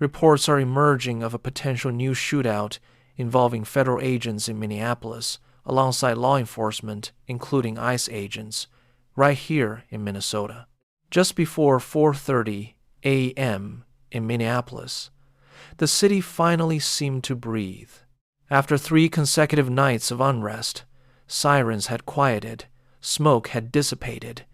Reports are emerging of a potential new shootout involving federal agents in Minneapolis alongside law enforcement, including ICE agents, right here in Minnesota. Just before 4:30 a.m. in Minneapolis, the city finally seemed to breathe. After 3 consecutive nights of unrest, sirens had quieted, smoke had dissipated,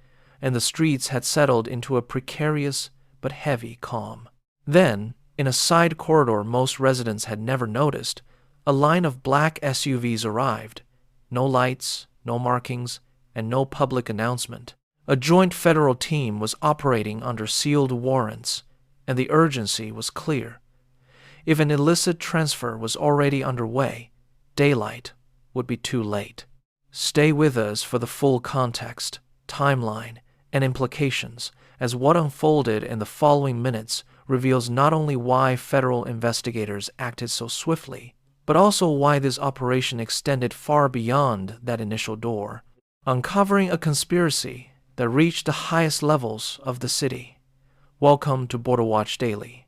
and the streets had settled into a precarious but heavy calm. Then, in a side corridor most residents had never noticed, a line of black SUVs arrived. No lights, no markings, and no public announcement. A joint federal team was operating under sealed warrants, and the urgency was clear. If an illicit transfer was already underway, daylight would be too late. Stay with us for the full context, timeline, and implications, as what unfolded in the following minutes reveals not only why federal investigators acted so swiftly, but also why this operation extended far beyond that initial door, uncovering a conspiracy that reached the highest levels of the city. Welcome to Border Watch Daily,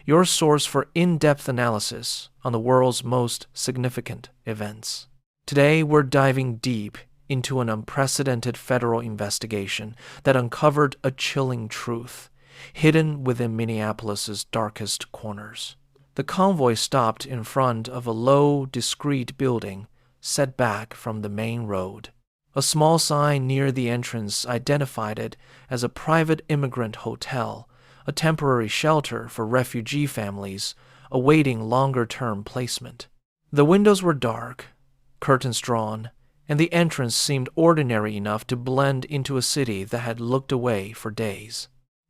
your source for in-depth analysis on the world's most significant events. Today, we're diving deep into an unprecedented federal investigation that uncovered a chilling truth, hidden within Minneapolis's darkest corners. The convoy stopped in front of a low, discreet building set back from the main road. A small sign near the entrance identified it as a private immigrant hotel, a temporary shelter for refugee families awaiting longer-term placement. The windows were dark, curtains drawn, and the entrance seemed ordinary enough to blend into a city that had looked away for days.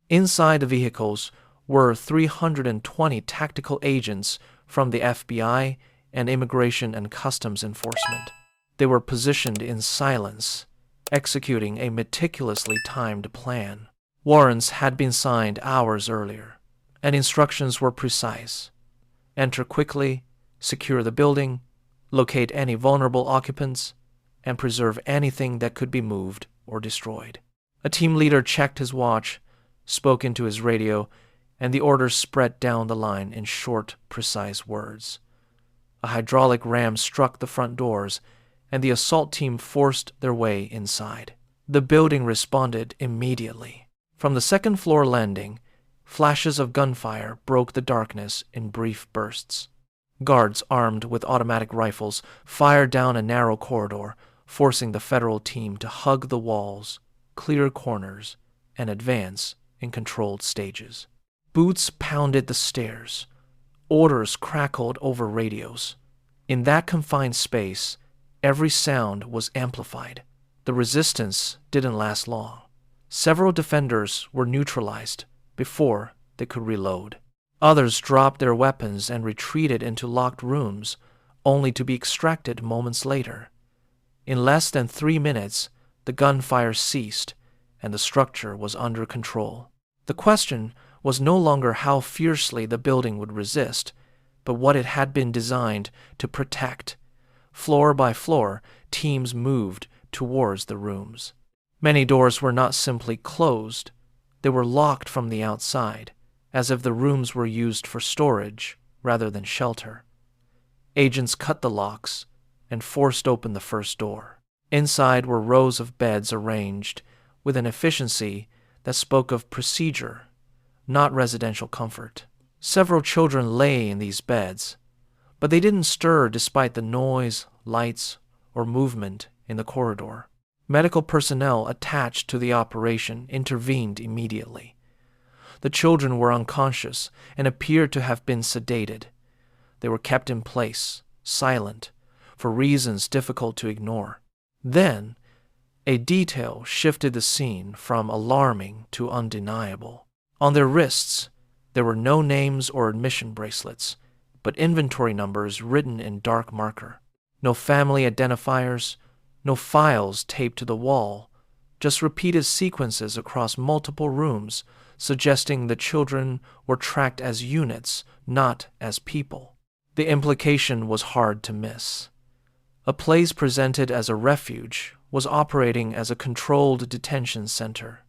Inside the vehicles were 320 tactical agents from the FBI and Immigration and Customs Enforcement. They were positioned in silence, executing a meticulously timed plan. Warrants had been signed hours earlier, and instructions were precise. Enter quickly, secure the building, locate any vulnerable occupants, and preserve anything that could be moved or destroyed. A team leader checked his watch, spoke into his radio, and the orders spread down the line in short, precise words. A hydraulic ram struck the front doors, and the assault team forced their way inside. The building responded immediately. From the second-floor landing, flashes of gunfire broke the darkness in brief bursts. Guards armed with automatic rifles fired down a narrow corridor, forcing the federal team to hug the walls, clear corners, and advance in controlled stages. Boots pounded the stairs. Orders crackled over radios. In that confined space, every sound was amplified. The resistance didn't last long. Several defenders were neutralized before they could reload. Others dropped their weapons and retreated into locked rooms, only to be extracted moments later. In less than 3 minutes, the gunfire ceased, and the structure was under control. The question was no longer how fiercely the building would resist, but what it had been designed to protect. Floor by floor, teams moved towards the rooms. Many doors were not simply closed, they were locked from the outside, as if the rooms were used for storage rather than shelter. Agents cut the locks and forced open the first door. Inside were rows of beds arranged with an efficiency that spoke of procedure, not residential comfort. Several children lay in these beds, but they didn't stir despite the noise, lights, or movement in the corridor. Medical personnel attached to the operation intervened immediately. The children were unconscious and appeared to have been sedated. They were kept in place, silent, for reasons difficult to ignore. Then, a detail shifted the scene from alarming to undeniable. On their wrists, there were no names or admission bracelets, but inventory numbers written in dark marker. No family identifiers, no files taped to the wall, just repeated sequences across multiple rooms, suggesting the children were tracked as units, not as people. The implication was hard to miss. A place presented as a refuge was operating as a controlled detention center,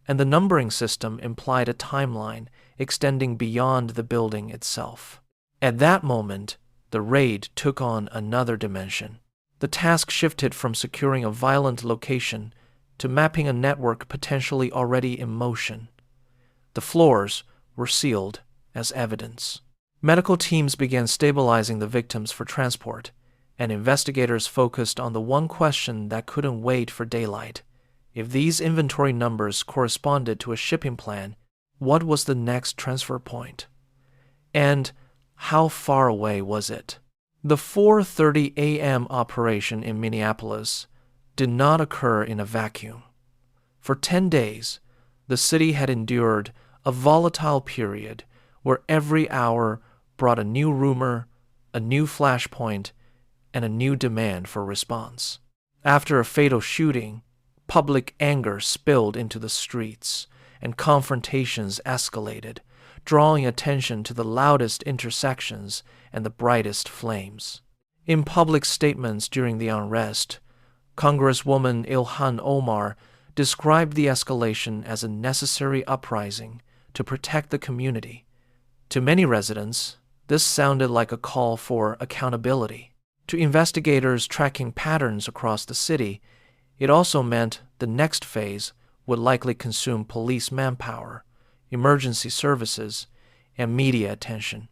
and the numbering system implied a timeline extending beyond the building itself. At that moment, the raid took on another dimension. The task shifted from securing a violent location to mapping a network potentially already in motion. The floors were sealed as evidence. Medical teams began stabilizing the victims for transport, and investigators focused on the one question that couldn't wait for daylight. If these inventory numbers corresponded to a shipping plan, what was the next transfer point? And how far away was it? The 4:30 a.m. operation in Minneapolis did not occur in a vacuum. For 10 days, the city had endured a volatile period where every hour brought a new rumor, a new flashpoint, and a new demand for response. After a fatal shooting, public anger spilled into the streets, and confrontations escalated, drawing attention to the loudest intersections and the brightest flames. In public statements during the unrest, Congresswoman Ilhan Omar described the escalation as a necessary uprising to protect the community. To many residents, this sounded like a call for accountability. To investigators tracking patterns across the city, it also meant the next phase would likely consume police manpower, emergency services, and media attention,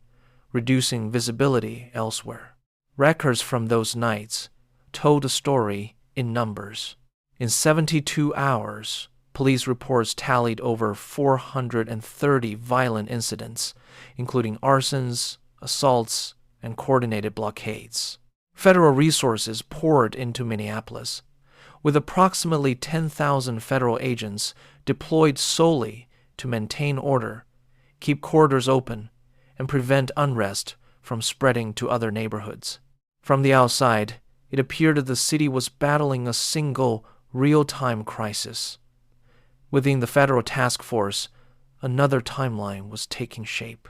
reducing visibility elsewhere. Records from those nights told a story in numbers. In 72 hours, police reports tallied over 430 violent incidents, including arsons, assaults, and coordinated blockades. Federal resources poured into Minneapolis, with approximately 10,000 federal agents deployed solely to maintain order, keep corridors open, and prevent unrest from spreading to other neighborhoods. From the outside, it appeared that the city was battling a single, real-time crisis. Within the federal task force, another timeline was taking shape.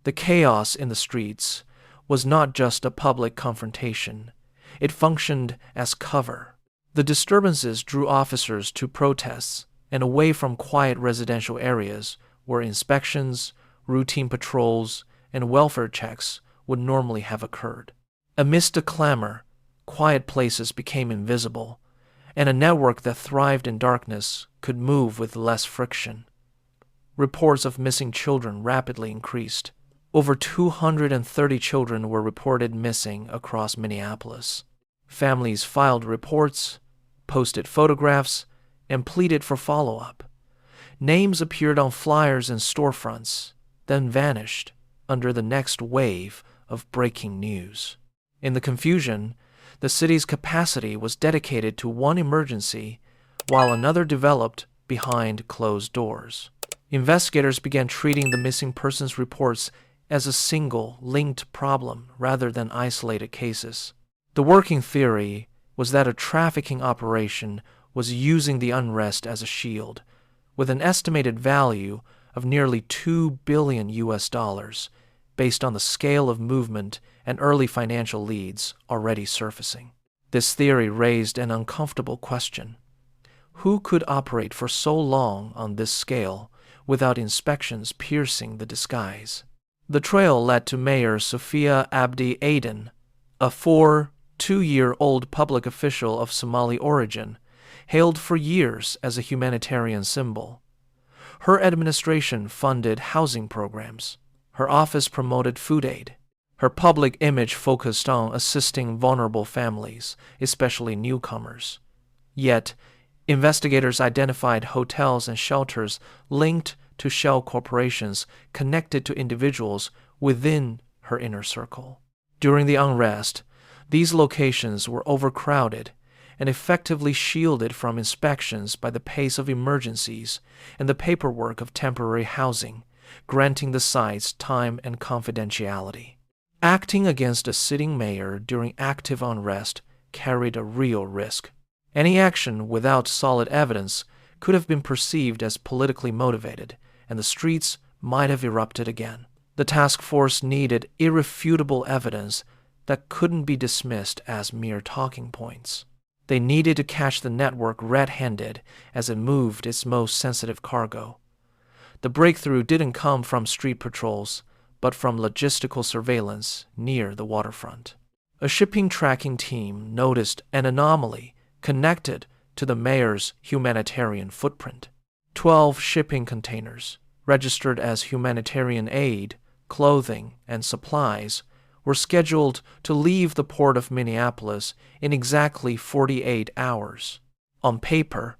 The chaos in the streets was not just a public confrontation. It functioned as cover. The disturbances drew officers to protests and away from quiet residential areas where inspections, routine patrols, and welfare checks would normally have occurred. Amidst the clamor, quiet places became invisible, and a network that thrived in darkness could move with less friction. Reports of missing children rapidly increased. Over 230 children were reported missing across Minneapolis. Families filed reports, posted photographs, and pleaded for follow-up. Names appeared on flyers and storefronts, then vanished under the next wave of breaking news. In the confusion, the city's capacity was dedicated to one emergency, while another developed behind closed doors. Investigators began treating the missing persons reports as a single, linked problem rather than isolated cases. The working theory was that a trafficking operation was using the unrest as a shield, with an estimated value of nearly $2 billion based on the scale of movement and early financial leads already surfacing. This theory raised an uncomfortable question. Who could operate for so long on this scale without inspections piercing the disguise? The trail led to Mayor Sophia Abdi Aden, a 2-year-old public official of Somali origin, hailed for years as a humanitarian symbol. Her administration funded housing programs. Her office promoted food aid. Her public image focused on assisting vulnerable families, especially newcomers. Yet, investigators identified hotels and shelters linked to shell corporations connected to individuals within her inner circle. During the unrest, these locations were overcrowded and effectively shielded from inspections by the pace of emergencies and the paperwork of temporary housing, granting the sites time and confidentiality. Acting against a sitting mayor during active unrest carried a real risk. Any action without solid evidence could have been perceived as politically motivated, and the streets might have erupted again. The task force needed irrefutable evidence that couldn't be dismissed as mere talking points. They needed to catch the network red-handed as it moved its most sensitive cargo. The breakthrough didn't come from street patrols, but from logistical surveillance near the waterfront. A shipping tracking team noticed an anomaly connected to the mayor's humanitarian footprint. 12 shipping containers, registered as humanitarian aid, clothing, and supplies, were scheduled to leave the port of Minneapolis in exactly 48 hours. On paper,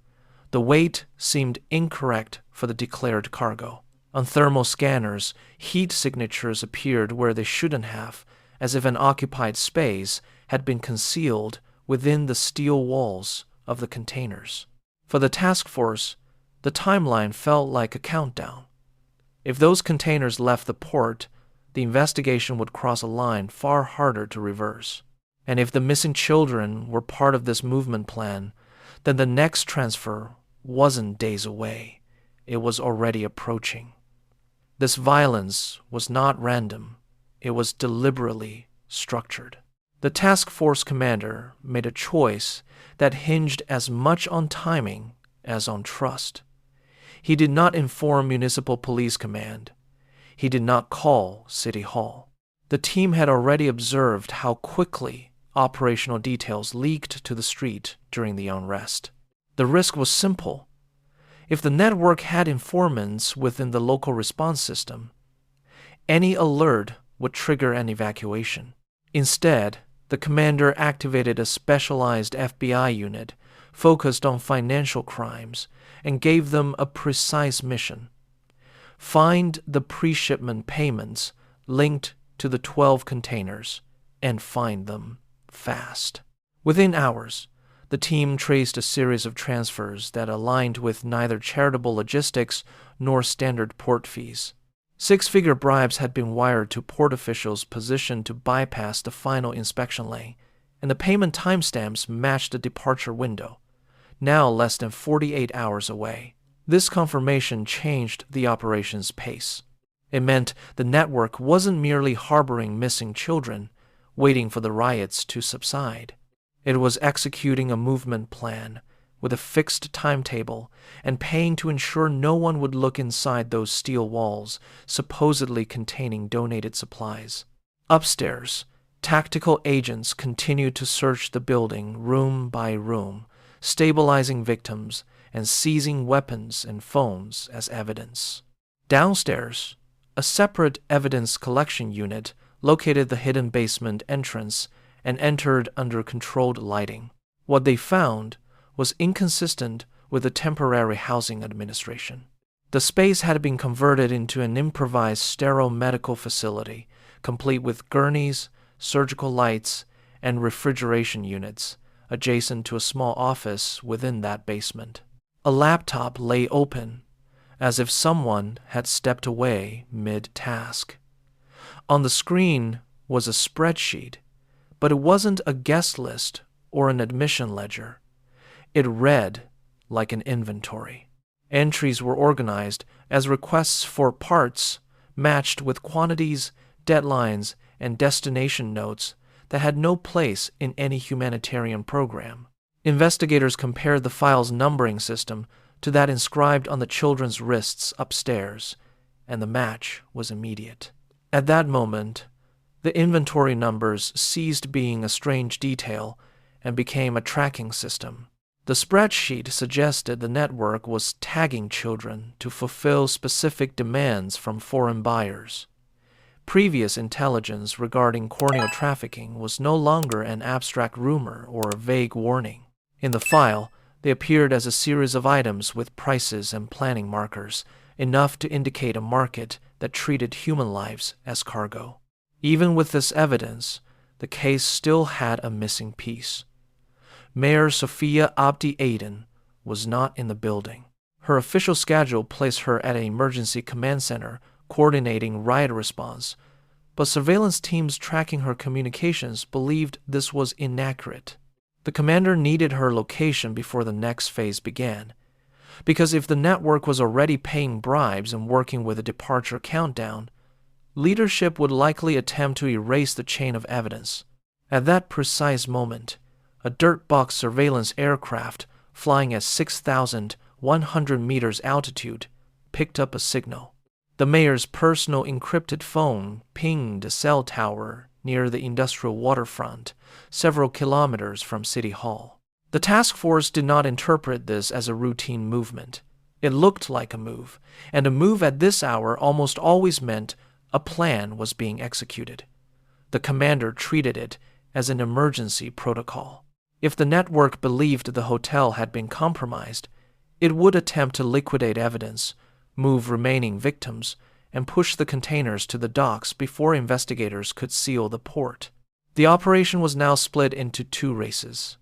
the weight seemed incorrect for the declared cargo. On thermal scanners, heat signatures appeared where they shouldn't have, as if an occupied space had been concealed within the steel walls of the containers. For the task force, the timeline felt like a countdown. If those containers left the port, the investigation would cross a line far harder to reverse. And if the missing children were part of this movement plan, then the next transfer wasn't days away. It was already approaching. This violence was not random. It was deliberately structured. The task force commander made a choice that hinged as much on timing as on trust. He did not inform Municipal Police Command. He did not call City Hall. The team had already observed how quickly operational details leaked to the street during the unrest. The risk was simple. If the network had informants within the local response system, any alert would trigger an evacuation. Instead, the commander activated a specialized FBI unit focused on financial crimes and gave them a precise mission: find the pre-shipment payments linked to the 12 containers and find them fast. Within hours, the team traced a series of transfers that aligned with neither charitable logistics nor standard port fees. 6-figure bribes had been wired to port officials positioned to bypass the final inspection lane, and the payment timestamps matched the departure window, now less than 48 hours away. This confirmation changed the operation's pace. It meant the network wasn't merely harboring missing children, waiting for the riots to subside. It was executing a movement plan with a fixed timetable and paying to ensure no one would look inside those steel walls supposedly containing donated supplies. Upstairs, tactical agents continued to search the building room by room, stabilizing victims and seizing weapons and phones as evidence. Downstairs, a separate evidence collection unit located the hidden basement entrance and entered under controlled lighting. What they found was inconsistent with the temporary housing administration. The space had been converted into an improvised sterile medical facility, complete with gurneys, surgical lights, and refrigeration units, adjacent to a small office within that basement. A laptop lay open, as if someone had stepped away mid-task. On the screen was a spreadsheet, but it wasn't a guest list or an admission ledger. It read like an inventory. Entries were organized as requests for parts matched with quantities, deadlines, and destination notes that had no place in any humanitarian program. Investigators compared the file's numbering system to that inscribed on the children's wrists upstairs, and the match was immediate. At that moment, the inventory numbers ceased being a strange detail and became a tracking system. The spreadsheet suggested the network was tagging children to fulfill specific demands from foreign buyers. Previous intelligence regarding corneal trafficking was no longer an abstract rumor or a vague warning. In the file, they appeared as a series of items with prices and planning markers, enough to indicate a market that treated human lives as cargo. Even with this evidence, the case still had a missing piece. Mayor Sophia Abdi Aden was not in the building. Her official schedule placed her at an emergency command center coordinating riot response, but surveillance teams tracking her communications believed this was inaccurate. The commander needed her location before the next phase began, because if the network was already paying bribes and working with a departure countdown, leadership would likely attempt to erase the chain of evidence. At that precise moment, A dirt box surveillance aircraft flying at 6,100 meters altitude picked up a signal. The mayor's personal encrypted phone pinged a cell tower near the industrial waterfront, several kilometers from City Hall. The task force did not interpret this as a routine movement. It looked like a move, and a move at this hour almost always meant a plan was being executed. The commander treated it as an emergency protocol. If the network believed the hotel had been compromised, it would attempt to liquidate evidence, move remaining victims, and push the containers to the docks before investigators could seal the port. The operation was now split into two races: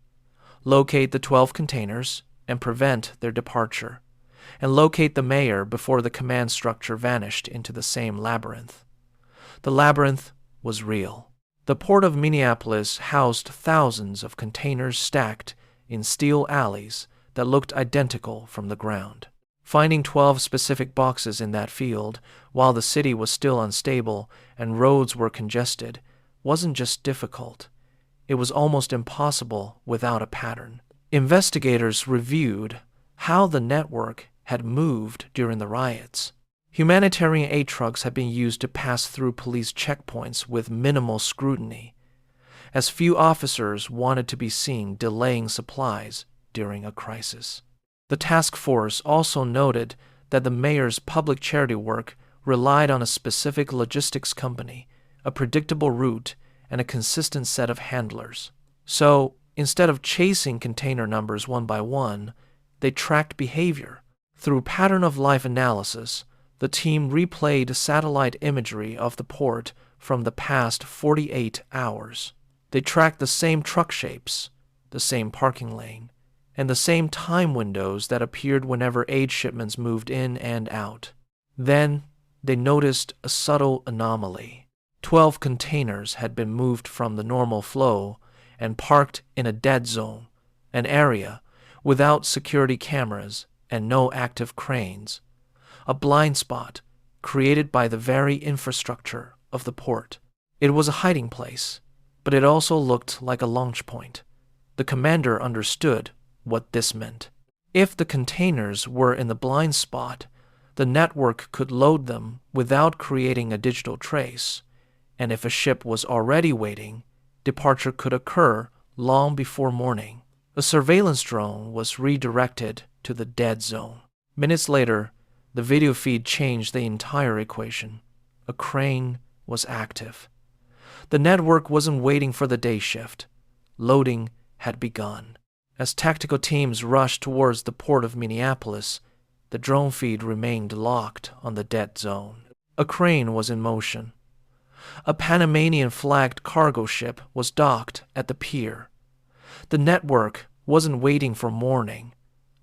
locate the 12 containers and prevent their departure, and locate the mayor before the command structure vanished into the same labyrinth. The labyrinth was real. The port of Minneapolis housed thousands of containers stacked in steel alleys that looked identical from the ground. Finding 12 specific boxes in that field, while the city was still unstable and roads were congested, wasn't just difficult. It was almost impossible without a pattern. Investigators reviewed how the network had moved during the riots. Humanitarian aid trucks had been used to pass through police checkpoints with minimal scrutiny, as few officers wanted to be seen delaying supplies during a crisis. The task force also noted that the mayor's public charity work relied on a specific logistics company, a predictable route, and a consistent set of handlers. So, instead of chasing container numbers one by one, they tracked behavior. Through pattern-of-life analysis, the team replayed satellite imagery of the port from the past 48 hours. They tracked the same truck shapes, the same parking lane, and the same time windows that appeared whenever aid shipments moved in and out. Then, they noticed a subtle anomaly. 12 containers had been moved from the normal flow and parked in a dead zone, an area without security cameras and no active cranes, a blind spot created by the very infrastructure of the port. It was a hiding place, but it also looked like a launch point. The commander understood what this meant. If the containers were in the blind spot, the network could load them without creating a digital trace, and if a ship was already waiting, departure could occur long before morning. A surveillance drone was redirected to the dead zone. Minutes later, the video feed changed the entire equation. A crane was active. The network wasn't waiting for the day shift. Loading had begun. As tactical teams rushed towards the port of Minneapolis, the drone feed remained locked on the dead zone. A crane was in motion. A Panamanian-flagged cargo ship was docked at the pier. The network wasn't waiting for morning.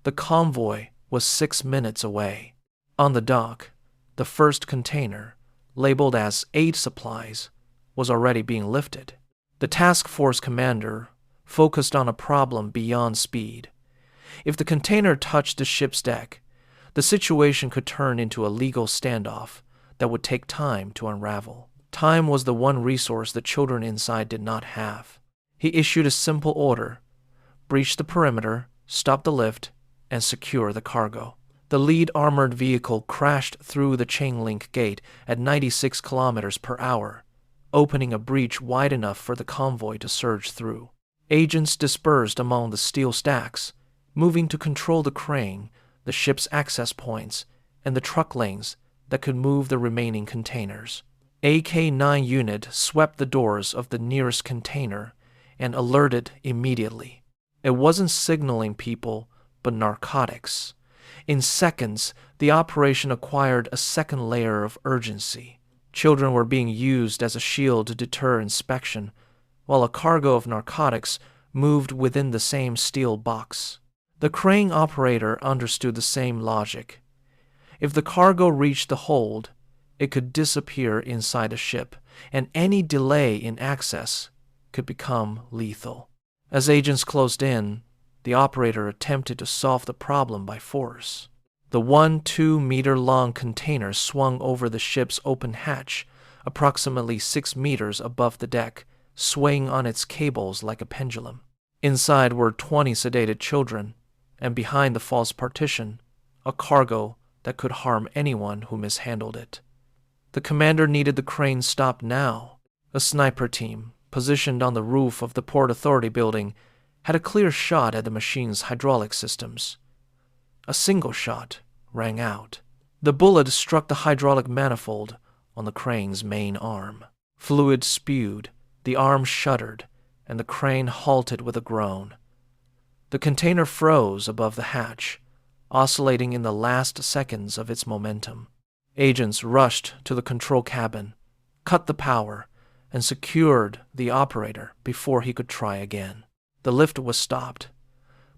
The convoy was 6 minutes away. On the dock, the first container, labeled as aid supplies, was already being lifted. The task force commander focused on a problem beyond speed. If the container touched the ship's deck, the situation could turn into a legal standoff that would take time to unravel. Time was the one resource the children inside did not have. He issued a simple order: breach the perimeter, stop the lift, and secure the cargo. The lead armored vehicle crashed through the chain-link gate at 96 kilometers per hour, opening a breach wide enough for the convoy to surge through. Agents dispersed among the steel stacks, moving to control the crane, the ship's access points, and the truck lanes that could move the remaining containers. AK-9 unit swept the doors of the nearest container and alerted immediately. It wasn't signaling people, but narcotics. In seconds, the operation acquired a second layer of urgency. Children were being used as a shield to deter inspection, while a cargo of narcotics moved within the same steel box. The crane operator understood the same logic. If the cargo reached the hold, it could disappear inside the ship, and any delay in access could become lethal. As agents closed in, the operator attempted to solve the problem by force. The 2-meter-long container swung over the ship's open hatch, approximately 6 meters above the deck, swaying on its cables like a pendulum. Inside were 20 sedated children, and behind the false partition, a cargo that could harm anyone who mishandled it. The commander needed the crane stopped now. A sniper team, positioned on the roof of the Port Authority building, had a clear shot at the machine's hydraulic systems. A single shot rang out. The bullet struck the hydraulic manifold on the crane's main arm. Fluid spewed, the arm shuddered, and the crane halted with a groan. The container froze above the hatch, oscillating in the last seconds of its momentum. Agents rushed to the control cabin, cut the power, and secured the operator before he could try again. The lift was stopped,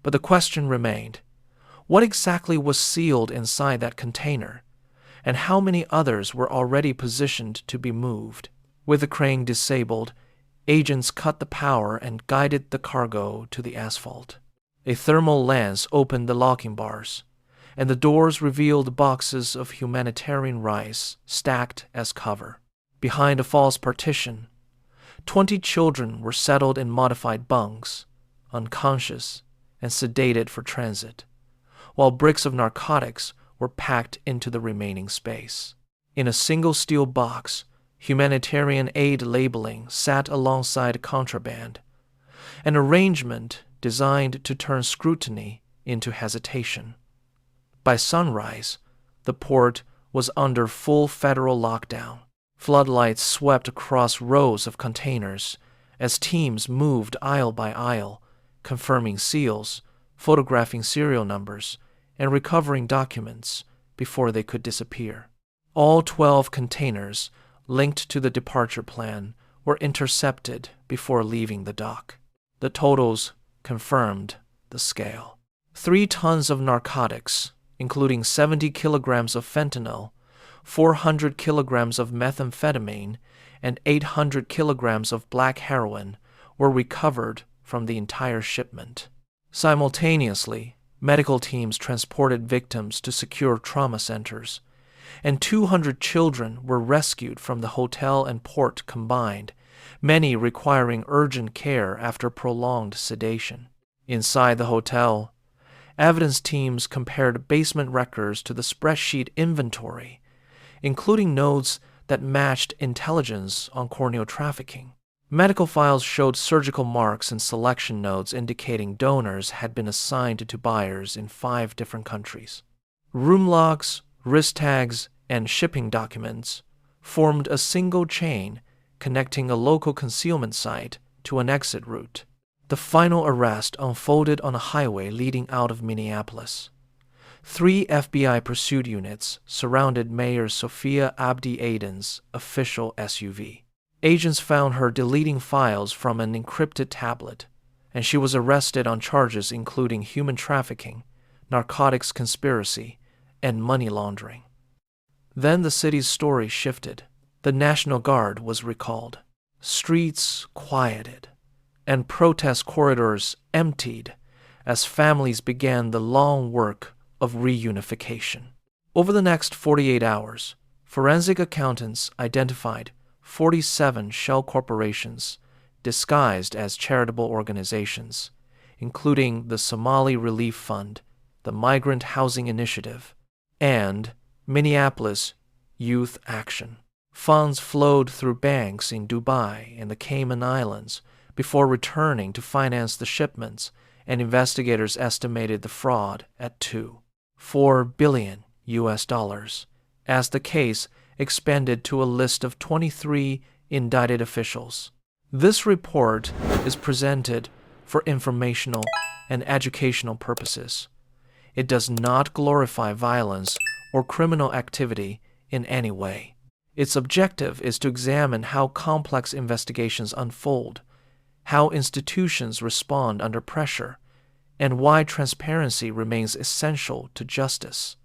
but the question remained: what exactly was sealed inside that container, and how many others were already positioned to be moved? With the crane disabled, agents cut the power and guided the cargo to the asphalt. A thermal lens opened the locking bars, and the doors revealed boxes of humanitarian rice stacked as cover. Behind a false partition, 20 children were settled in modified bunks, unconscious and sedated for transit, while bricks of narcotics were packed into the remaining space. In a single steel box, humanitarian aid labeling sat alongside contraband, an arrangement designed to turn scrutiny into hesitation. By sunrise, the port was under full federal lockdown. Floodlights swept across rows of containers as teams moved aisle by aisle, confirming seals, photographing serial numbers, and recovering documents before they could disappear. All 12 containers linked to the departure plan were intercepted before leaving the dock. The totals confirmed the scale. 3 tons of narcotics, including 70 kilograms of fentanyl, 400 kilograms of methamphetamine, and 800 kilograms of black heroin, were recovered from the entire shipment. Simultaneously, medical teams transported victims to secure trauma centers, and 200 children were rescued from the hotel and port combined, many requiring urgent care after prolonged sedation. Inside the hotel, evidence teams compared basement records to the spreadsheet inventory, including notes that matched intelligence on corneal trafficking. Medical files showed surgical marks and selection notes indicating donors had been assigned to buyers in 5 different countries. Room logs, wrist tags, and shipping documents formed a single chain connecting a local concealment site to an exit route. The final arrest unfolded on a highway leading out of Minneapolis. 3 FBI pursuit units surrounded Mayor Sophia Abdi Aden's official SUV. Agents found her deleting files from an encrypted tablet, and she was arrested on charges including human trafficking, narcotics conspiracy, and money laundering. Then the city's story shifted. The National Guard was recalled. Streets quieted, and protest corridors emptied as families began the long work of reunification. Over the next 48 hours, forensic accountants identified 47 shell corporations disguised as charitable organizations, including the Somali Relief Fund, the Migrant Housing Initiative, and Minneapolis Youth Action. Funds flowed through banks in Dubai and the Cayman Islands before returning to finance the shipments, and investigators estimated the fraud at $4 billion as the case expanded to a list of 23 indicted officials. This report is presented for informational and educational purposes. It does not glorify violence or criminal activity in any way. Its objective is to examine how complex investigations unfold, how institutions respond under pressure, and why transparency remains essential to justice.